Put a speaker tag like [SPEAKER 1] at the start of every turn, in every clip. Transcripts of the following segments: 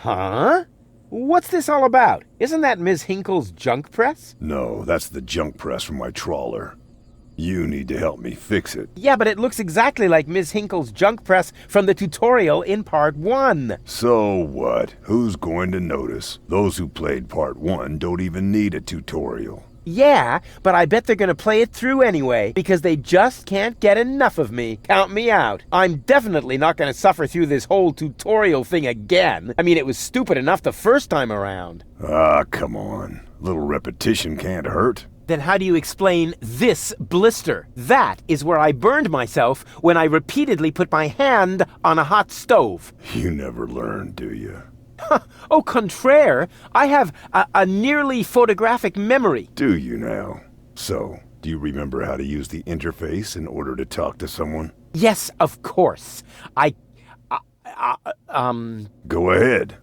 [SPEAKER 1] Huh? What's this all about? Isn't that Ms. Hinkle's junk press?
[SPEAKER 2] No, that's the junk press from my trawler. You need to help me fix it.
[SPEAKER 1] Yeah, but it looks exactly like Ms. Hinkle's junk press from the tutorial in Part 1.
[SPEAKER 2] So what? Who's going to notice? Those who played Part 1 don't even need a tutorial.
[SPEAKER 1] Yeah, but I bet they're gonna play it through anyway, because they just can't get enough of me. Count me out. I'm definitely not gonna suffer through this whole tutorial thing again. I mean, it was stupid enough the first time around.
[SPEAKER 2] Ah, come on. A little repetition can't hurt.
[SPEAKER 1] Then how do you explain this blister? That is where I burned myself when I repeatedly put my hand on a hot stove.
[SPEAKER 2] You never learn, do you?
[SPEAKER 1] Au contraire, I have a nearly photographic memory.
[SPEAKER 2] Do you now? So, do you remember how to use the interface in order to talk to someone?
[SPEAKER 1] Yes, of course.
[SPEAKER 2] Go ahead.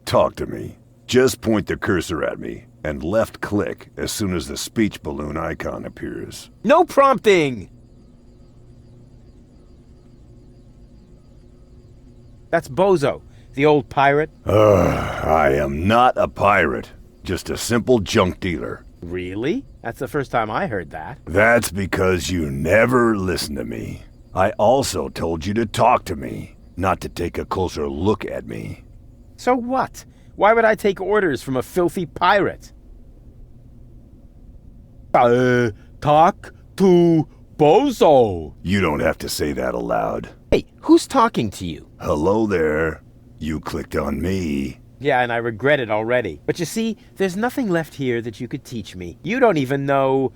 [SPEAKER 2] Talk to me. Just point the cursor at me and left click as soon as the speech balloon icon appears.
[SPEAKER 1] No prompting! That's Bozo, the old pirate.
[SPEAKER 2] I am not a pirate. Just a simple junk dealer.
[SPEAKER 1] Really? That's the first time I heard that.
[SPEAKER 2] That's because you never listen to me. I also told you to talk to me, not to take a closer look at me.
[SPEAKER 1] So what? Why would I take orders from a filthy pirate? Talk to Bozo.
[SPEAKER 2] You don't have to say that aloud.
[SPEAKER 1] Hey, who's talking to you?
[SPEAKER 2] Hello there. You clicked on me.
[SPEAKER 1] Yeah, and I regret it already. But you see, there's nothing left here that you could teach me. You don't even know,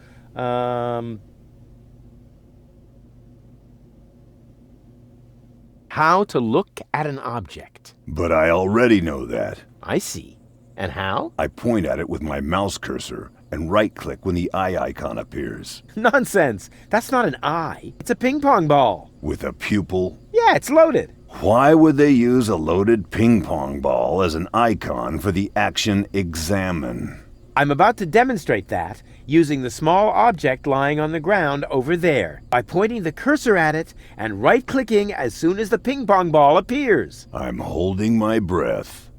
[SPEAKER 1] how to look at an object.
[SPEAKER 2] But I already know that.
[SPEAKER 1] I see. And how?
[SPEAKER 2] I point at it with my mouse cursor and right-click when the eye icon appears.
[SPEAKER 1] Nonsense. That's not an eye. It's a ping pong ball.
[SPEAKER 2] With a pupil?
[SPEAKER 1] Yeah, it's loaded.
[SPEAKER 2] Why would they use a loaded ping pong ball as an icon for the action examine?
[SPEAKER 1] I'm about to demonstrate that using the small object lying on the ground over there by pointing the cursor at it and right-clicking as soon as the ping pong ball appears.
[SPEAKER 2] I'm holding my breath.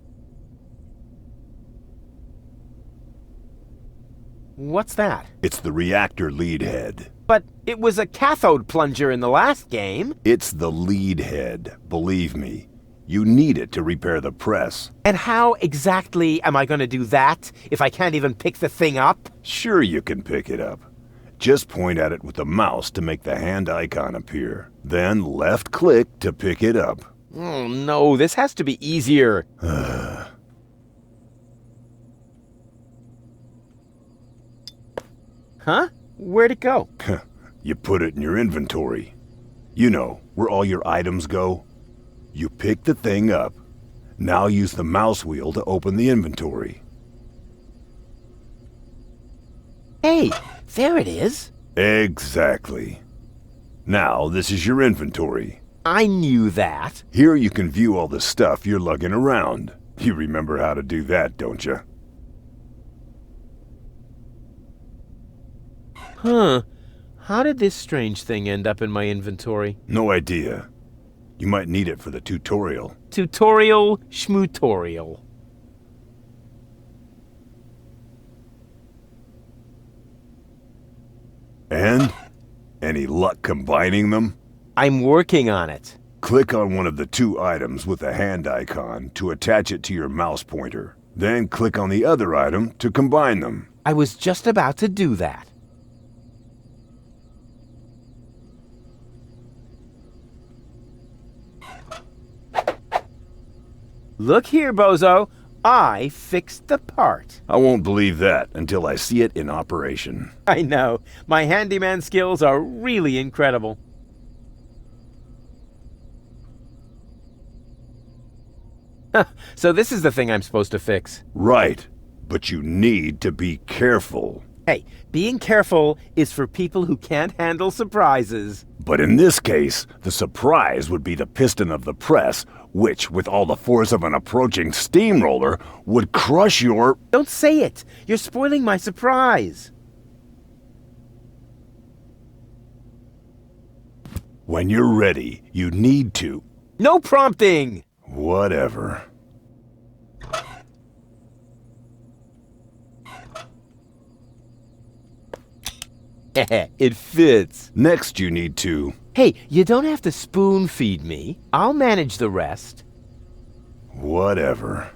[SPEAKER 1] What's that?
[SPEAKER 2] It's the reactor lead head.
[SPEAKER 1] But it was a cathode plunger in the last game.
[SPEAKER 2] It's the lead head, believe me. You need it to repair the press.
[SPEAKER 1] And how exactly am I going to do that if I can't even pick the thing up?
[SPEAKER 2] Sure you can pick it up. Just point at it with the mouse to make the hand icon appear. Then left click to pick it up.
[SPEAKER 1] Oh no, this has to be easier. Huh? Where'd it go?
[SPEAKER 2] You put it in your inventory. You know, where all your items go. You pick the thing up. Now use the mouse wheel to open the inventory.
[SPEAKER 1] Hey, there it is.
[SPEAKER 2] Exactly. Now, this is your inventory.
[SPEAKER 1] I knew that.
[SPEAKER 2] Here you can view all the stuff you're lugging around. You remember how to do that, don't you?
[SPEAKER 1] Huh. How did this strange thing end up in my inventory?
[SPEAKER 2] No idea. You might need it for the tutorial.
[SPEAKER 1] Tutorial schmutorial.
[SPEAKER 2] And? Any luck combining them?
[SPEAKER 1] I'm working on it.
[SPEAKER 2] Click on one of the two items with the hand icon to attach it to your mouse pointer. Then click on the other item to combine them.
[SPEAKER 1] I was just about to do that. Look here, Bozo. I fixed the part.
[SPEAKER 2] I won't believe that until I see it in operation.
[SPEAKER 1] I know. My handyman skills are really incredible. So this is the thing I'm supposed to fix.
[SPEAKER 2] Right. But you need to be careful.
[SPEAKER 1] Hey, being careful is for people who can't handle surprises.
[SPEAKER 2] But in this case, the surprise would be the piston of the press, which, with all the force of an approaching steamroller, would crush your...
[SPEAKER 1] Don't say it! You're spoiling my surprise!
[SPEAKER 2] When you're ready, you need to...
[SPEAKER 1] No prompting!
[SPEAKER 2] Whatever.
[SPEAKER 1] It fits.
[SPEAKER 2] Next, you need to...
[SPEAKER 1] Hey, you don't have to spoon feed me. I'll manage the rest.
[SPEAKER 2] Whatever.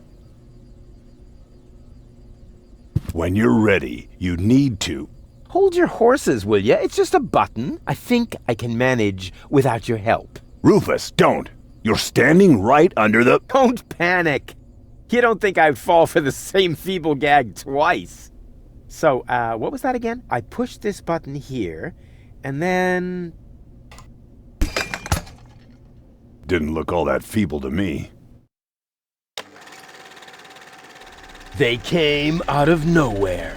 [SPEAKER 2] When you're ready, you need to...
[SPEAKER 1] Hold your horses, will ya? It's just a button. I think I can manage without your help.
[SPEAKER 2] Rufus, don't! You're standing right under the...
[SPEAKER 1] Don't panic. You don't think I'd fall for the same feeble gag twice. So, what was that again? I pushed this button here, and then...
[SPEAKER 2] Didn't look all that feeble to me.
[SPEAKER 1] They came out of nowhere.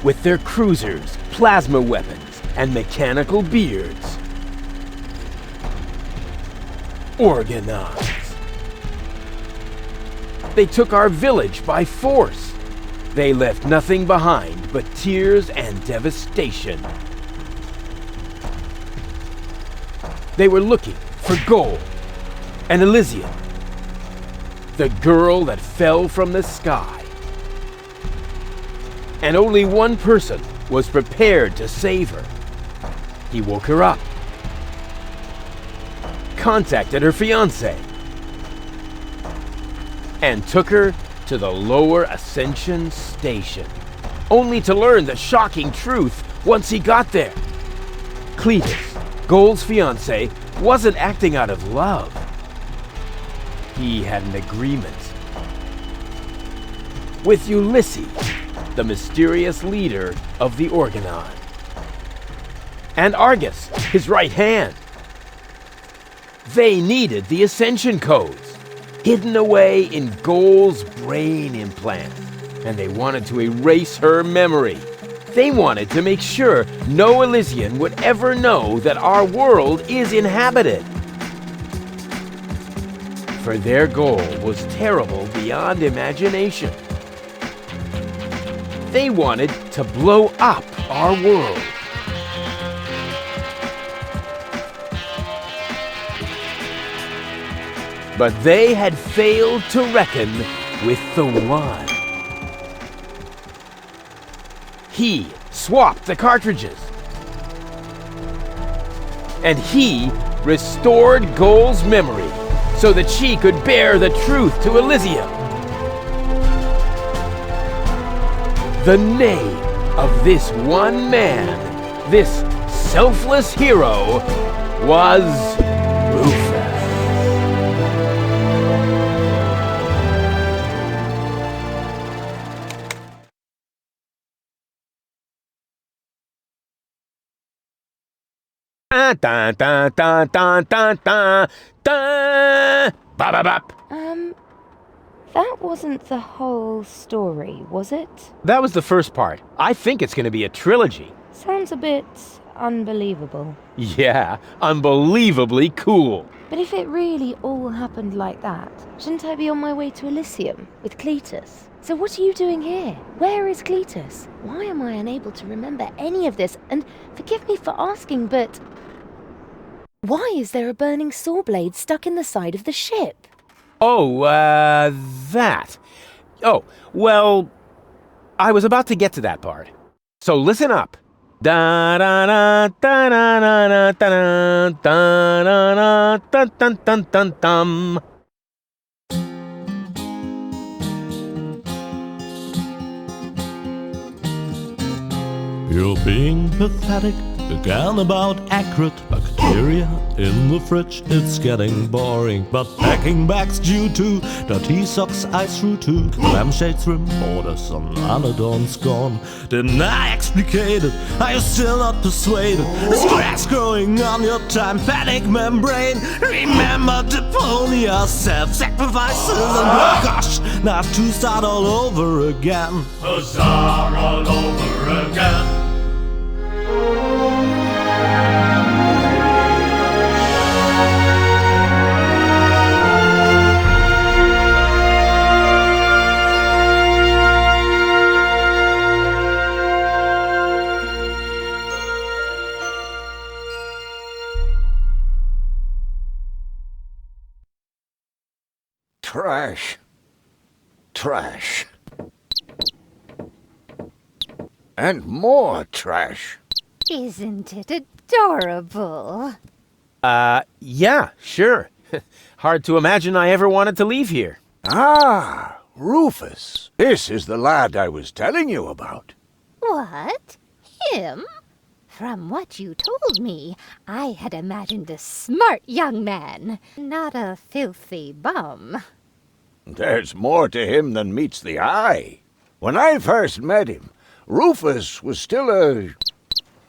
[SPEAKER 1] With their cruisers, plasma weapons, and mechanical beards. Organized. They took our village by force. They left nothing behind but tears and devastation. They were looking for gold and Elysium, the girl that fell from the sky. And only one person was prepared to save her. He woke her up, contacted her fiancé, and took her to the lower Ascension station, only to learn the shocking truth once he got there. Cletus, Gold's fiancé, wasn't acting out of love. He had an agreement with Ulysses, the mysterious leader of the Organon, and Argus, his right hand. They needed the Ascension codes, hidden away in Gold's brain implant, and they wanted to erase her memory. They wanted to make sure no Elysian would ever know that our world is inhabited. For their goal was terrible beyond imagination. They wanted to blow up our world. But they had failed to reckon with the One. He swapped the cartridges. And he restored Gold's memory so that she could bear the truth to Elysium. The name of this one man, this selfless hero, was Rufus. Dun, dun, dun, dun, dun, dun, dun. Ba-ba-bop.
[SPEAKER 3] That wasn't the whole story, was it?
[SPEAKER 1] That was the first part. I think it's going to be a trilogy.
[SPEAKER 3] Sounds a bit unbelievable.
[SPEAKER 1] Yeah, unbelievably cool.
[SPEAKER 3] But if it really all happened like that, shouldn't I be on my way to Elysium with Cletus? So what are you doing here? Where is Cletus? Why am I unable to remember any of this? And forgive me for asking, but... why is there a burning saw blade stuck in the side of the ship?
[SPEAKER 1] Oh, that. Oh, well, I was about to get to that part. So listen up. Da da da da da da da da da da dun dun dun dun.
[SPEAKER 4] You're being pathetic again about accurate bacteria in the fridge. It's getting boring, but packing bags due to dirty socks I threw to lampshades, rim borders on Anodon's gone. Didn't I explicate it? Are you still not persuaded? There's grass growing on your tympanic membrane. Remember Deponia, self-sacrifices, and oh gosh, now I have to start all over again.
[SPEAKER 5] Huzzah, all over again.
[SPEAKER 2] Trash. Trash. And more trash.
[SPEAKER 6] Isn't it adorable?
[SPEAKER 1] Yeah, sure. Hard to imagine I ever wanted to leave here.
[SPEAKER 7] Ah, Rufus. This is the lad I was telling you about.
[SPEAKER 6] What? Him? From what you told me, I had imagined a smart young man, not a filthy bum.
[SPEAKER 7] There's more to him than meets the eye. When I first met him, Rufus was still a...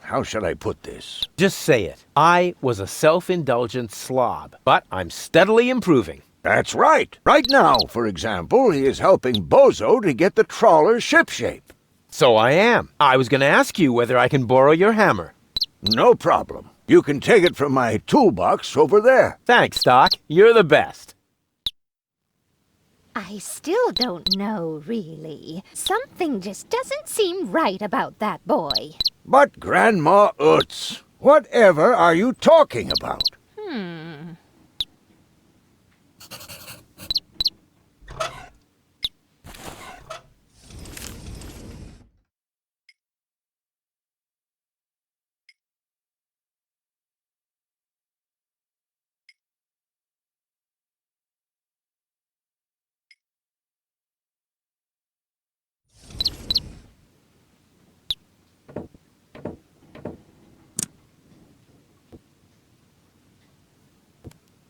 [SPEAKER 7] How shall I put this?
[SPEAKER 1] Just say it. I was a self-indulgent slob, but I'm steadily improving.
[SPEAKER 7] That's right. Right now, for example, he is helping Bozo to get the trawler shipshape.
[SPEAKER 1] So I am. I was going to ask you whether I can borrow your hammer.
[SPEAKER 7] No problem. You can take it from my toolbox over there.
[SPEAKER 1] Thanks, Doc. You're the best.
[SPEAKER 6] I still don't know, really. Something just doesn't seem right about that boy.
[SPEAKER 7] But Grandma Utz, whatever are you talking about?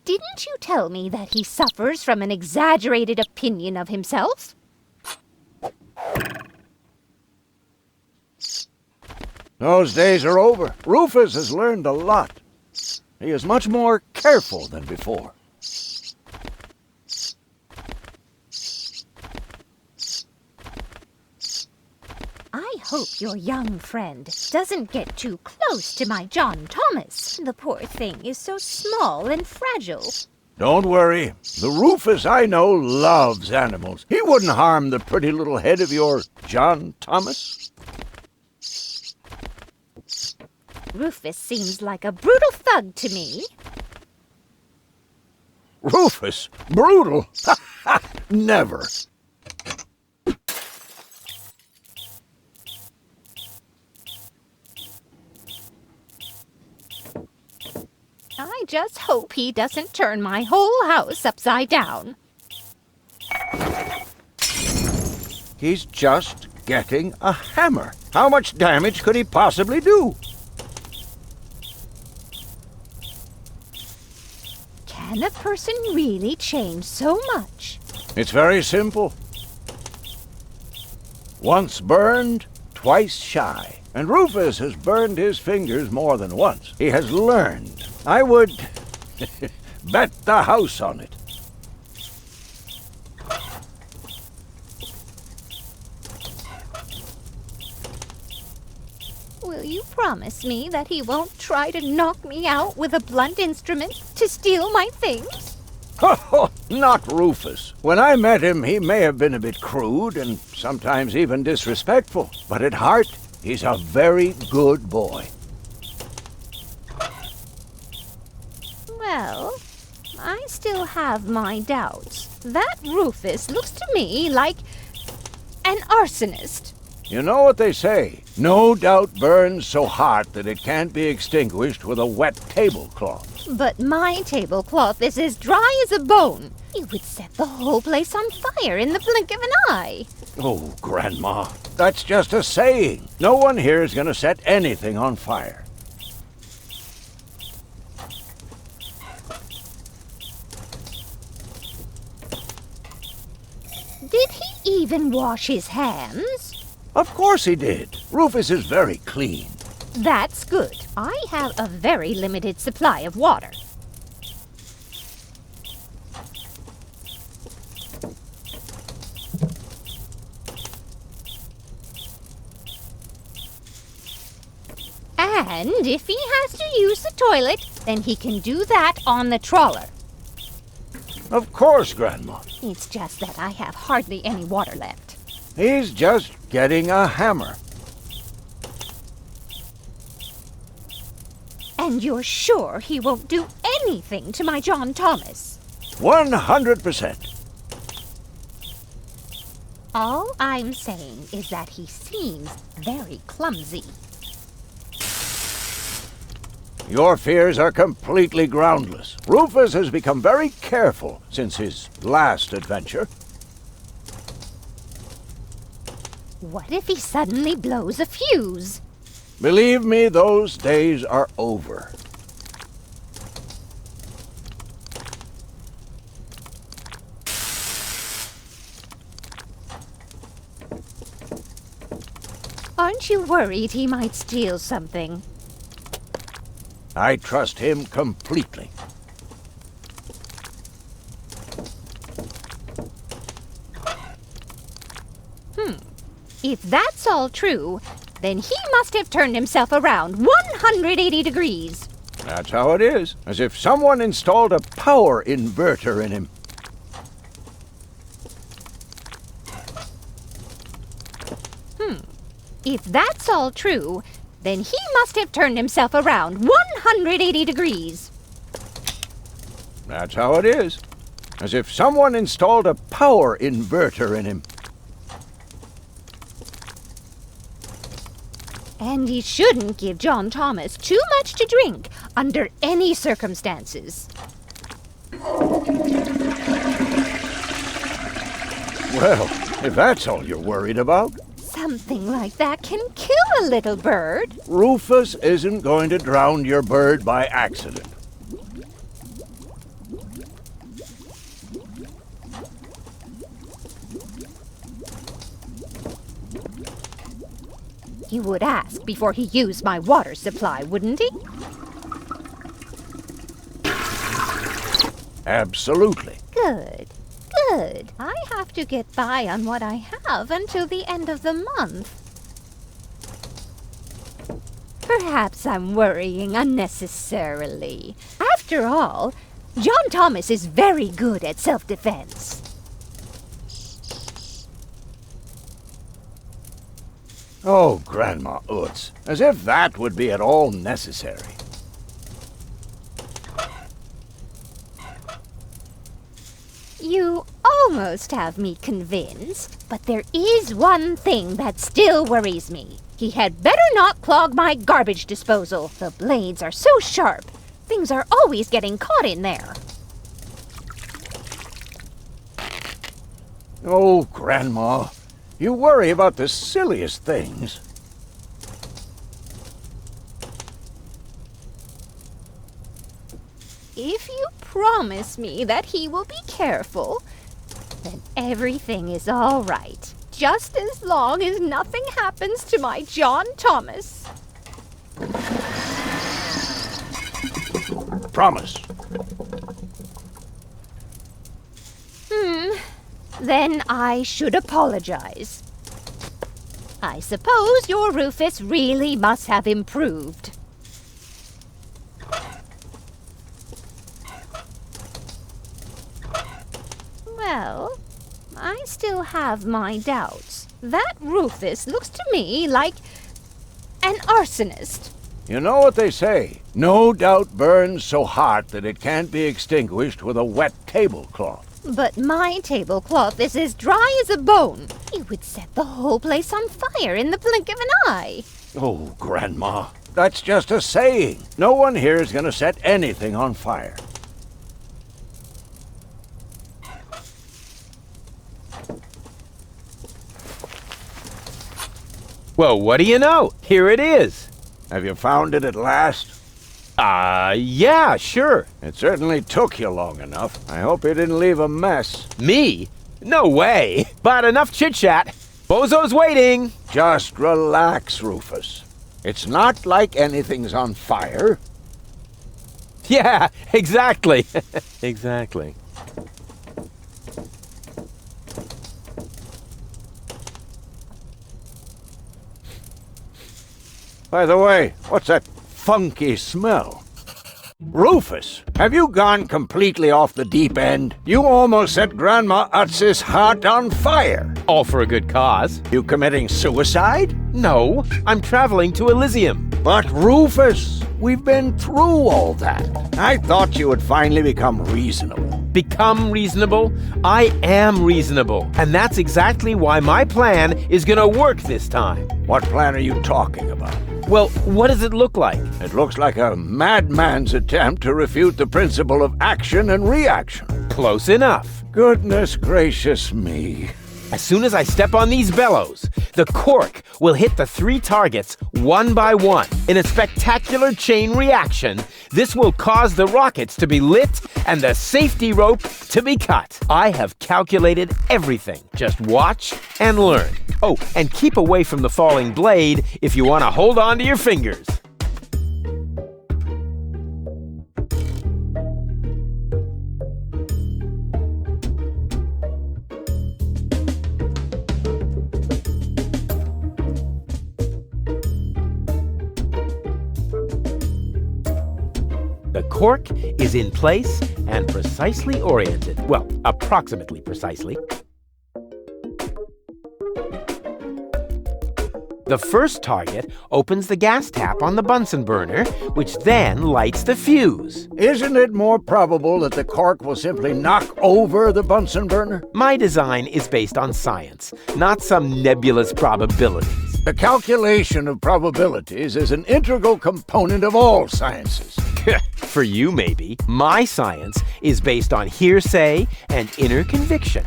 [SPEAKER 6] Didn't you tell me that he suffers from an exaggerated opinion of himself?
[SPEAKER 7] Those days are over. Rufus has learned a lot. He is much more careful than before.
[SPEAKER 6] I hope your young friend doesn't get too close to my John Thomas. The poor thing is so small and fragile.
[SPEAKER 7] Don't worry. The Rufus I know loves animals. He wouldn't harm the pretty little head of your John Thomas.
[SPEAKER 6] Rufus seems like a brutal thug to me.
[SPEAKER 7] Rufus? Brutal? Never.
[SPEAKER 6] I just hope he doesn't turn my whole house upside down.
[SPEAKER 7] He's just getting a hammer. How much damage could he possibly do?
[SPEAKER 6] Can a person really change so much?
[SPEAKER 7] It's very simple. Once burned, twice shy. And Rufus has burned his fingers more than once. He has learned. I would bet the house on it.
[SPEAKER 6] Will you promise me that he won't try to knock me out with a blunt instrument to steal my things?
[SPEAKER 7] Oh, not Rufus. When I met him, he may have been a bit crude and sometimes even disrespectful. But at heart, he's a very good boy.
[SPEAKER 6] Well, I still have my doubts. That Rufus looks to me like an arsonist.
[SPEAKER 7] You know what they say? No doubt burns so hot that it can't be extinguished with a wet tablecloth.
[SPEAKER 6] But my tablecloth is as dry as a bone. It would set the whole place on fire in the blink of an eye.
[SPEAKER 7] Oh, Grandma, that's just a saying. No one here is going to set anything on fire.
[SPEAKER 6] Did he even wash his hands?
[SPEAKER 7] Of course he did. Rufus is very clean.
[SPEAKER 6] That's good. I have a very limited supply of water. And if he has to use the toilet, then he can do that on the trawler.
[SPEAKER 7] Of course, Grandma.
[SPEAKER 6] It's just that I have hardly any water left.
[SPEAKER 7] He's just getting a hammer.
[SPEAKER 6] And you're sure he won't do anything to my John Thomas?
[SPEAKER 7] 100%.
[SPEAKER 6] All I'm saying is that he seems very clumsy.
[SPEAKER 7] Your fears are completely groundless. Rufus has become very careful since his last adventure.
[SPEAKER 6] What if he suddenly blows a fuse?
[SPEAKER 7] Believe me, those days are over.
[SPEAKER 6] Aren't you worried he might steal something?
[SPEAKER 7] I trust him completely.
[SPEAKER 6] If that's all true, then he must have turned himself around 180 degrees.
[SPEAKER 7] That's how it is, as if someone installed a power inverter in him.
[SPEAKER 6] If that's all true, then he must have turned himself around 180 degrees.
[SPEAKER 7] That's how it is, as if someone installed a power inverter in him.
[SPEAKER 6] And he shouldn't give John Thomas too much to drink under any circumstances.
[SPEAKER 7] Well, if that's all you're worried about,
[SPEAKER 6] Something like that can kill a little bird.
[SPEAKER 7] Rufus isn't going to drown your bird by accident.
[SPEAKER 6] He would ask before he used my water supply, wouldn't he?
[SPEAKER 7] Absolutely.
[SPEAKER 6] Good. Good. I have to get by on what I have until the end of the month. Perhaps I'm worrying unnecessarily. After all, John Thomas is very good at self-defense.
[SPEAKER 7] Oh, Grandma Utz, as if that would be at all necessary.
[SPEAKER 6] You almost have me convinced, but there is one thing that still worries me. He had better not clog my garbage disposal. The blades are so sharp. Things are always getting caught in there.
[SPEAKER 7] Oh, Grandma, you worry about the silliest things.
[SPEAKER 6] If you promise me that he will be careful, then everything is all right. Just as long as nothing happens to my John Thomas.
[SPEAKER 7] Promise.
[SPEAKER 6] Then I should apologize. I suppose your Rufus really must have improved. Well, I still have my doubts. That Rufus looks to me like an arsonist.
[SPEAKER 7] You know what they say? No doubt burns so hot that it can't be extinguished with a wet tablecloth.
[SPEAKER 6] But my tablecloth is as dry as a bone. It would set the whole place on fire in the blink of an eye.
[SPEAKER 7] Oh, Grandma, that's just a saying. No one here is going to set anything on fire.
[SPEAKER 1] Well, what do you know? Here it is.
[SPEAKER 7] Have you found it at last?
[SPEAKER 1] Yeah, sure.
[SPEAKER 7] It certainly took you long enough. I hope you didn't leave a mess.
[SPEAKER 1] Me? No way. But enough chit-chat. Bozo's waiting.
[SPEAKER 7] Just relax, Rufus. It's not like anything's on fire.
[SPEAKER 1] Yeah, exactly. Exactly.
[SPEAKER 7] By the way, what's that funky smell? Rufus, have you gone completely off the deep end? You almost set Grandma Utz's heart on fire.
[SPEAKER 1] All for a good cause.
[SPEAKER 7] You committing suicide?
[SPEAKER 1] No, I'm traveling to Elysium.
[SPEAKER 7] But Rufus, we've been through all that. I thought you would finally become reasonable.
[SPEAKER 1] Become reasonable? I am reasonable. And that's exactly why my plan is gonna work this time.
[SPEAKER 7] What plan are you talking about?
[SPEAKER 1] Well, what does it look like?
[SPEAKER 7] It looks like a madman's attempt to refute the principle of action and reaction.
[SPEAKER 1] Close enough.
[SPEAKER 7] Goodness gracious me.
[SPEAKER 1] As soon as I step on these bellows, the cork will hit the 3 targets one by one. In a spectacular chain reaction, this will cause the rockets to be lit and the safety rope to be cut. I have calculated everything. Just watch and learn. Oh, and keep away from the falling blade if you want to hold on to your fingers. The cork is in place and precisely oriented. Well, approximately precisely. The first target opens the gas tap on the Bunsen burner, which then lights the fuse.
[SPEAKER 7] Isn't it more probable that the cork will simply knock over the Bunsen burner?
[SPEAKER 1] My design is based on science, not some nebulous probabilities.
[SPEAKER 7] The calculation of probabilities is an integral component of all sciences.
[SPEAKER 1] For you, maybe. My science is based on hearsay and inner conviction.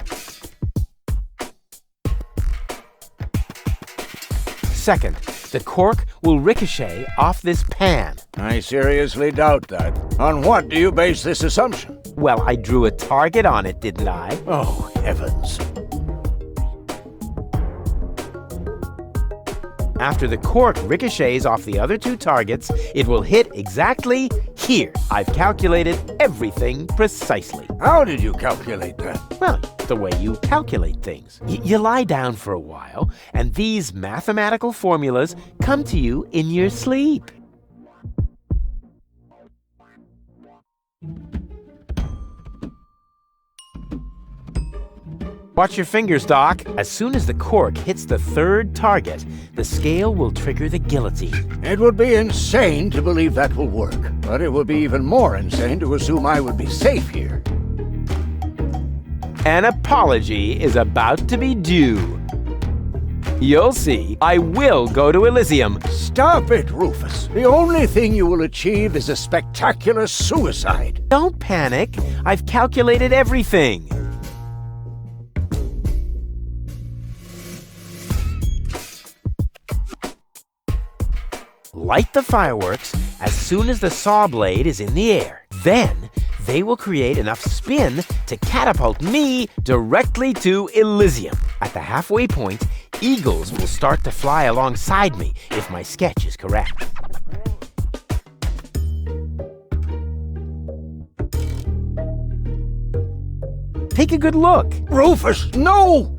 [SPEAKER 1] Second, the cork will ricochet off this pan.
[SPEAKER 7] I seriously doubt that. On what do you base this assumption?
[SPEAKER 1] Well, I drew a target on it, didn't I?
[SPEAKER 7] Oh, heavens.
[SPEAKER 1] After the cork ricochets off the other 2 targets, it will hit exactly here. I've calculated everything precisely.
[SPEAKER 7] How did you calculate that?
[SPEAKER 1] Well, the way you calculate things. You lie down for a while, and these mathematical formulas come to you in your sleep. Watch your fingers, Doc. As soon as the cork hits the 3rd target, the scale will trigger the guillotine.
[SPEAKER 7] It would be insane to believe that will work, but it would be even more insane to assume I would be safe here.
[SPEAKER 1] An apology is about to be due. You'll see, I will go to Elysium.
[SPEAKER 7] Stop it, Rufus. The only thing you will achieve is a spectacular suicide.
[SPEAKER 1] Don't panic. I've calculated everything. Light the fireworks as soon as the saw blade is in the air. Then, they will create enough spin to catapult me directly to Elysium. At the halfway point, eagles will start to fly alongside me if my sketch is correct. Take a good look.
[SPEAKER 7] Rufus, no!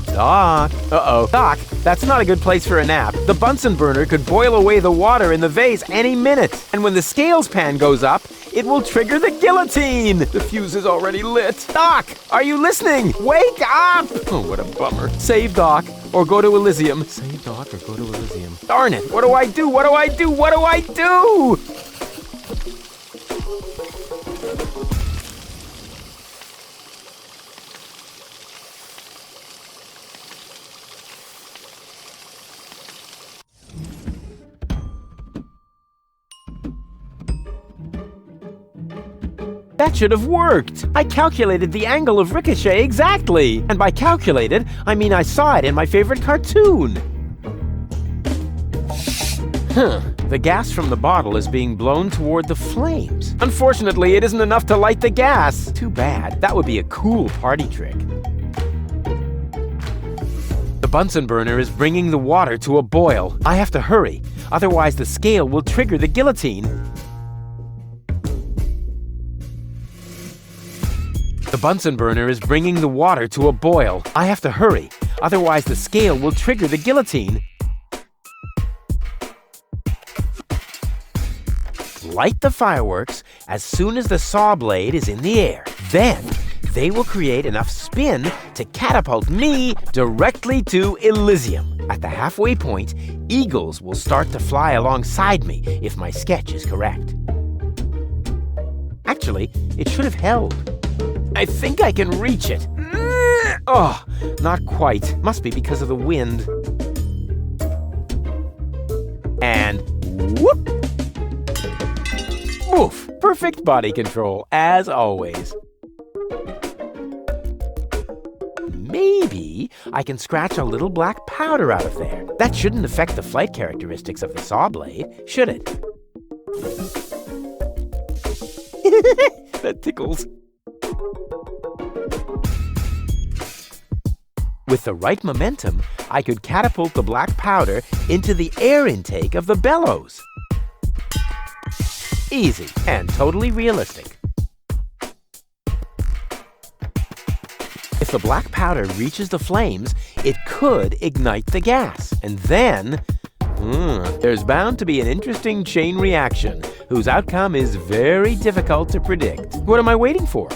[SPEAKER 1] Doc. Uh-oh. Doc, that's not a good place for a nap. The Bunsen burner could boil away the water in the vase any minute. And when the scales pan goes up, it will trigger the guillotine. The fuse is already lit. Doc, are you listening? Wake up! Oh, what a bummer. Save Doc or go to Elysium. Save Doc or go to Elysium. Darn it. What do I do? What do I do? What do I do? That should have worked. I calculated the angle of ricochet exactly. And by calculated, I mean I saw it in my favorite cartoon. The gas from the bottle is being blown toward the flames. Unfortunately, it isn't enough to light the gas. Too bad. That would be a cool party trick. The Bunsen burner is bringing the water to a boil. I have to hurry, otherwise the scale will trigger the guillotine. The Bunsen burner is bringing the water to a boil. I have to hurry, otherwise the scale will trigger the guillotine. Light the fireworks as soon as the saw blade is in the air. Then, they will create enough spin to catapult me directly to Elysium. At the halfway point, eagles will start to fly alongside me if my sketch is correct. Actually, it should have held. I think I can reach it. Oh, not quite. Must be because of the wind. And whoop! Woof! Perfect body control, as always. Maybe I can scratch a little black powder out of there. That shouldn't affect the flight characteristics of the saw blade, should it? That tickles. With the right momentum, I could catapult the black powder into the air intake of the bellows. Easy and totally realistic. If the black powder reaches the flames, it could ignite the gas. And then, there's bound to be an interesting chain reaction whose outcome is very difficult to predict. What am I waiting for?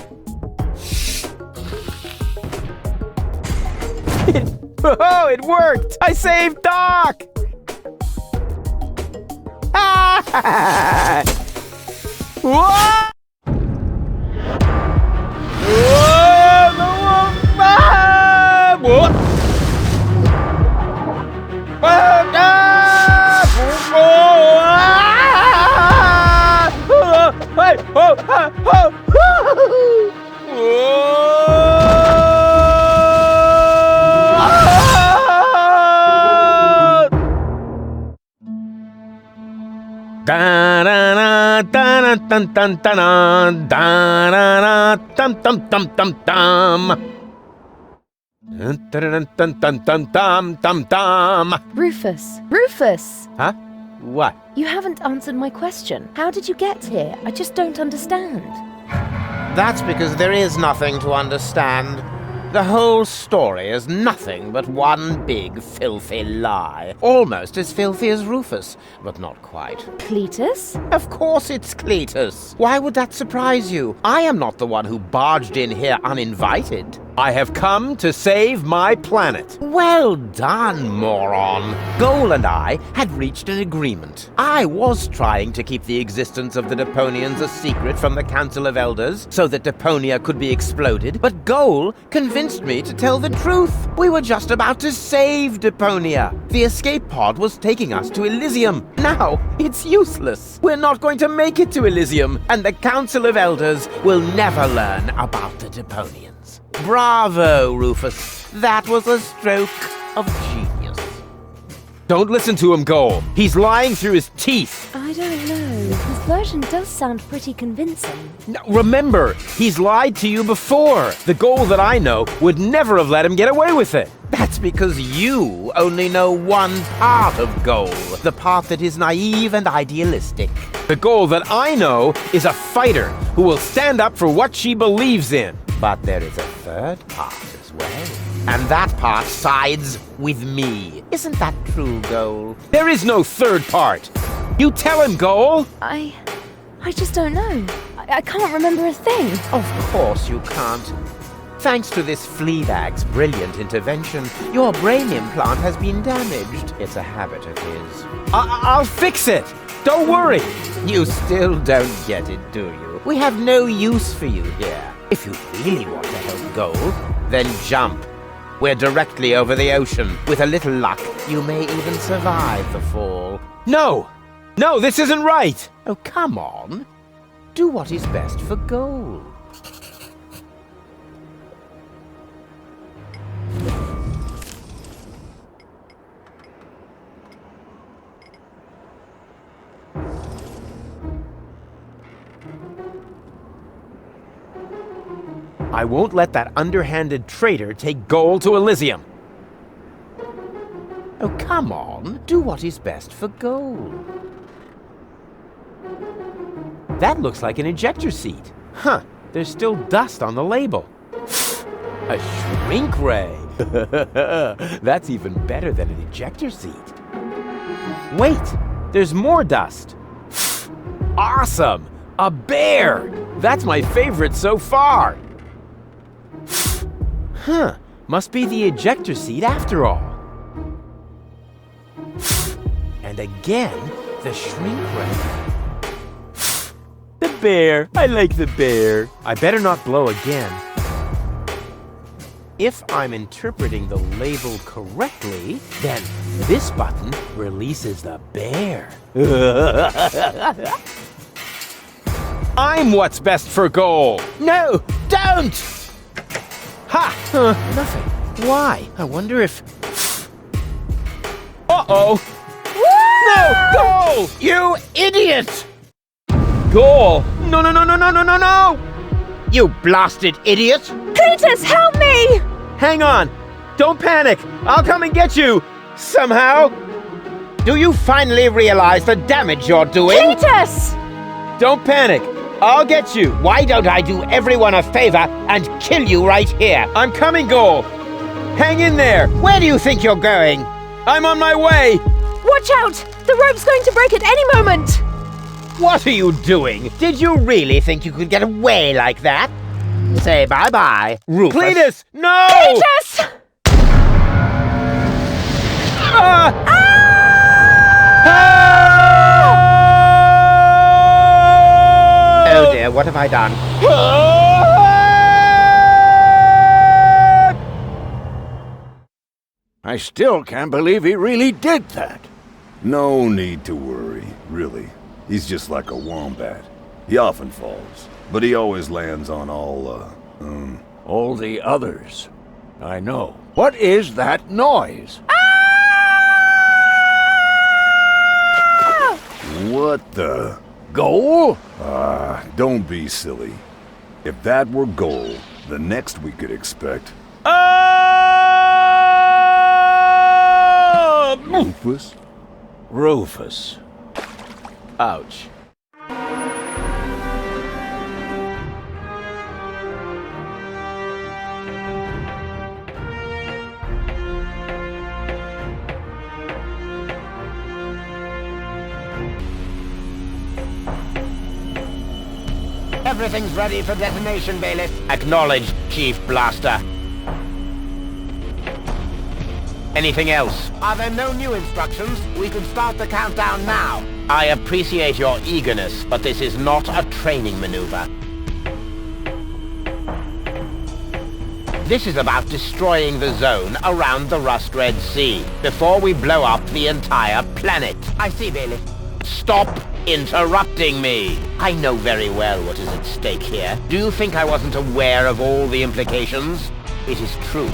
[SPEAKER 1] Oh, it worked! I saved Doc! Ah! Whoa!
[SPEAKER 3] Rufus! Rufus!
[SPEAKER 1] Huh? What?
[SPEAKER 3] You haven't answered my question. How did you get here? I just don't understand.
[SPEAKER 1] That's because there is nothing to understand. The whole story is nothing but one big filthy lie. Almost as filthy as Rufus, but not quite.
[SPEAKER 3] Cletus?
[SPEAKER 1] Of course it's Cletus. Why would that surprise you? I am not the one who barged in here uninvited. I have come to save my planet. Well done, moron. Goal and I had reached an agreement. I was trying to keep the existence of the Deponians a secret from the Council of Elders so that Deponia could be exploded, but Goal convinced me to tell the truth. We were just about to save Deponia. The escape pod was taking us to Elysium. Now, it's useless. We're not going to make it to Elysium, and the Council of Elders will never learn about the Deponians. Bravo, Rufus. That was a stroke of genius. Don't listen to him, Goal. He's lying through his teeth.
[SPEAKER 3] I don't know. His version does sound pretty convincing.
[SPEAKER 1] Now, remember, he's lied to you before. The Goal that I know would never have let him get away with it. That's because you only know one part of Goal, the part that is naive and idealistic. The Goal that I know is a fighter who will stand up for what she believes in. But there is a third part as well. And that part sides with me. Isn't that true, Goal? There is no third part. You tell him, Goal.
[SPEAKER 3] I just don't know. I can't remember a thing.
[SPEAKER 1] Of course you can't. Thanks to this Fleabag's brilliant intervention, your brain implant has been damaged. It's a habit of his. I'll fix it. Don't worry. You still don't get it, do you? We have no use for you here. If you really want to help Goal, then jump. We're directly over the ocean. With a little luck, you may even survive the fall. No! No, this isn't right! Oh, come on. Do what is best for Goal. I won't let that underhanded traitor take Goal to Elysium. Oh, come on. Do what is best for Goal. That looks like an ejector seat. Huh, there's still dust on the label. A shrink ray. That's even better than an ejector seat. Wait, there's more dust. Awesome! A bear! That's my favorite so far. Huh, must be the ejector seat after all. And again, the shrink ray. The bear. I like the bear. I better not blow again. If I'm interpreting the label correctly, then this button releases the bear. I'm what's best for goal. No, don't! Ha! Nothing. Why? I wonder if... Uh-oh! No! Goal! You idiot! Goal! No, no, no, no, no, no, no, no! You blasted idiot!
[SPEAKER 6] Cletus, help me!
[SPEAKER 1] Hang on! Don't panic! I'll come and get you! Somehow! Do you finally realize the damage you're doing?
[SPEAKER 6] Cletus!
[SPEAKER 1] Don't panic! I'll get you! Why don't I do everyone a favor and kill you right here? I'm coming, Goal! Hang in there! Where do you think you're going? I'm on my way!
[SPEAKER 6] Watch out! The rope's going to break at any moment!
[SPEAKER 1] What are you doing? Did you really think you could get away like that? Say bye-bye, Rufus. Cletus, no!
[SPEAKER 6] Cletus!
[SPEAKER 1] Ah! Oh dear, what have I done?
[SPEAKER 7] I still can't believe he really did that.
[SPEAKER 2] No need to worry, really. He's just like a wombat. He often falls, but he always lands on all
[SPEAKER 7] the others. I know. What is that noise?
[SPEAKER 2] What the?
[SPEAKER 7] Goal?
[SPEAKER 2] Don't be silly. If that were gold, the next we could expect... Rufus?
[SPEAKER 7] Rufus.
[SPEAKER 1] Ouch.
[SPEAKER 8] Everything's ready for detonation, Bailiff.
[SPEAKER 1] Acknowledged, Chief Blaster. Anything else?
[SPEAKER 8] Are there no new instructions? We could start the countdown now.
[SPEAKER 1] I appreciate your eagerness, but this is not a training maneuver. This is about destroying the zone around the Rust Red Sea before we blow up the entire planet.
[SPEAKER 8] I see, Bailiff.
[SPEAKER 1] Stop interrupting me! I know very well what is at stake here. Do you think I wasn't aware of all the implications? It is true.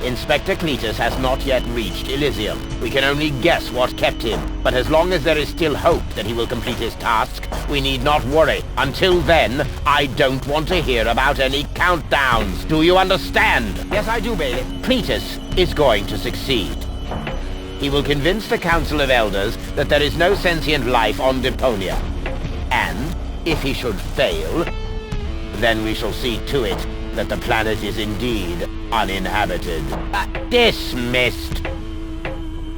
[SPEAKER 1] Inspector Cletus has not yet reached Elysium. We can only guess what kept him, but as long as there is still hope that he will complete his task, we need not worry. Until then, I don't want to hear about any countdowns. Do you understand?
[SPEAKER 8] Yes, I do, Bailiff.
[SPEAKER 1] Cletus is going to succeed. He will convince the Council of Elders that there is no sentient life on Deponia. And, if he should fail, then we shall see to it that the planet is indeed uninhabited. Dismissed!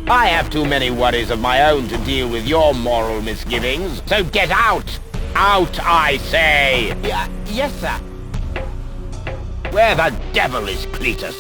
[SPEAKER 1] I have too many worries of my own to deal with your moral misgivings, so get out! Out, I say!
[SPEAKER 8] Yes, sir.
[SPEAKER 1] Where the devil is Cletus?